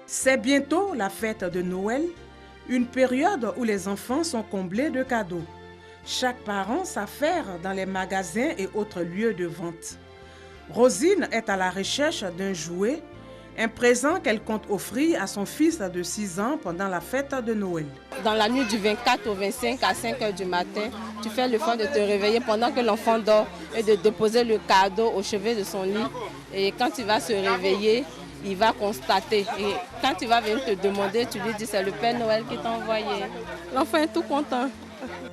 C'est bientôt la fête de Noël, une période où les enfants sont comblés de cadeaux. Chaque parent s'affaire dans les magasins et autres lieux de vente. Rosine est à la recherche d'un jouet, un présent qu'elle compte offrir à son fils de 6 ans pendant la fête de Noël. Dans la nuit du 24 au 25 à 5 h du matin, tu fais l'effort de te réveiller pendant que l'enfant dort et de déposer le cadeau au chevet de son lit. Et quand il va se réveiller, il va constater. Et quand il va venir te demander, tu lui dis c'est le Père Noël qui t'a envoyé. L'enfant est tout content.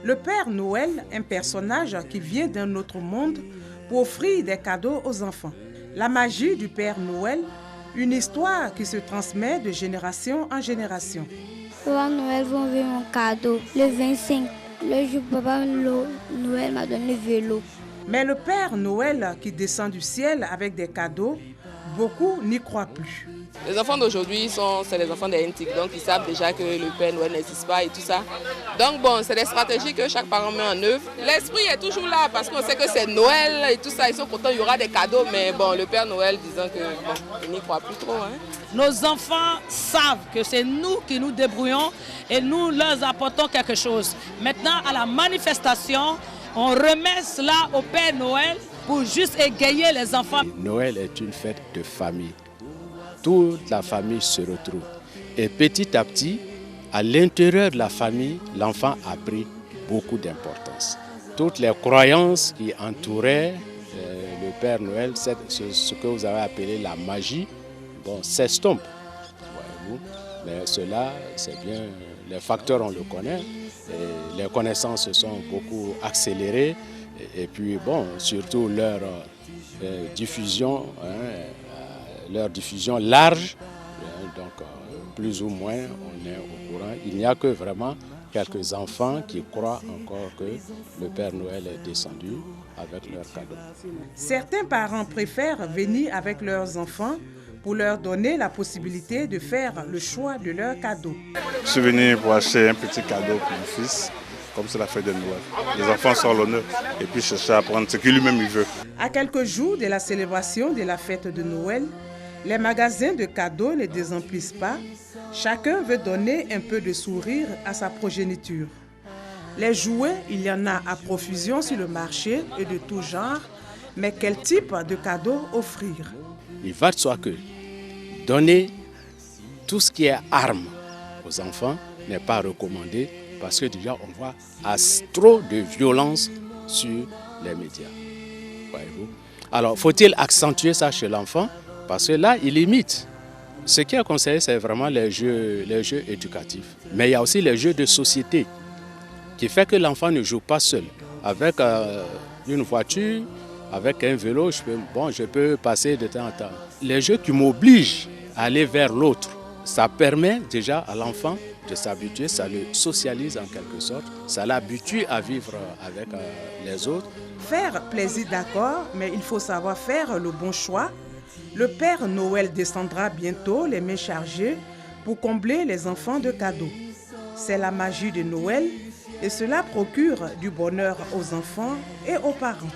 Le Père Noël, un personnage qui vient d'un autre monde pour offrir des cadeaux aux enfants. La magie du Père Noël, une histoire qui se transmet de génération en génération. Papa Noël va envoyer mon cadeau le 25. Le jour où Papa Noël m'a donné le vélo. Mais le Père Noël qui descend du ciel avec des cadeaux, beaucoup n'y croient plus. Les enfants d'aujourd'hui, c'est les enfants des NTIC, donc ils savent déjà que le Père Noël n'existe pas et tout ça. Donc bon, c'est des stratégies que chaque parent met en œuvre. L'esprit est toujours là parce qu'on sait que c'est Noël et tout ça, ils sont contents, il y aura des cadeaux, mais bon, le Père Noël disant que bon, ils n'y croient plus trop. Nos enfants savent que c'est nous qui nous débrouillons et nous leur apportons quelque chose. Maintenant, à la manifestation, on remet cela au Père Noël pour juste égayer les enfants. Noël est une fête de famille. Toute la famille se retrouve. Et petit à petit, à l'intérieur de la famille, l'enfant a pris beaucoup d'importance. Toutes les croyances qui entouraient le Père Noël, ce que vous avez appelé la magie, bon, s'estompe. Mais cela, c'est bien, les facteurs, on le connaît. Et les connaissances se sont beaucoup accélérées. Et puis, bon, surtout leur diffusion, leur diffusion large, donc plus ou moins on est au courant. Il n'y a que vraiment quelques enfants qui croient encore que le Père Noël est descendu avec leurs cadeaux. Certains parents préfèrent venir avec leurs enfants pour leur donner la possibilité de faire le choix de leurs cadeaux. Je suis venu pour acheter un petit cadeau pour mon fils, comme c'est la fête de Noël. Les enfants sont l'honneur et puis chercher à prendre ce qu'il lui-même veut. À quelques jours de la célébration de la fête de Noël, les magasins de cadeaux ne désemplissent pas. Chacun veut donner un peu de sourire à sa progéniture. Les jouets, il y en a à profusion sur le marché et de tout genre. Mais quel type de cadeaux offrir? Il va de soi que donner tout ce qui est armes aux enfants n'est pas recommandé parce que déjà on voit trop de violence sur les médias. Voyez-vous? Alors faut-il accentuer ça chez l'enfant? Parce que là, il imite. Ce qui est conseillé, c'est vraiment les jeux éducatifs. Mais il y a aussi les jeux de société qui fait que l'enfant ne joue pas seul. Avec une voiture, avec un vélo, je peux passer de temps en temps. Les jeux qui m'obligent à aller vers l'autre, ça permet déjà à l'enfant de s'habituer, ça le socialise en quelque sorte, ça l'habitue à vivre avec les autres. Faire plaisir, d'accord, mais il faut savoir faire le bon choix. Le Père Noël descendra bientôt les mains chargées pour combler les enfants de cadeaux. C'est la magie de Noël et cela procure du bonheur aux enfants et aux parents.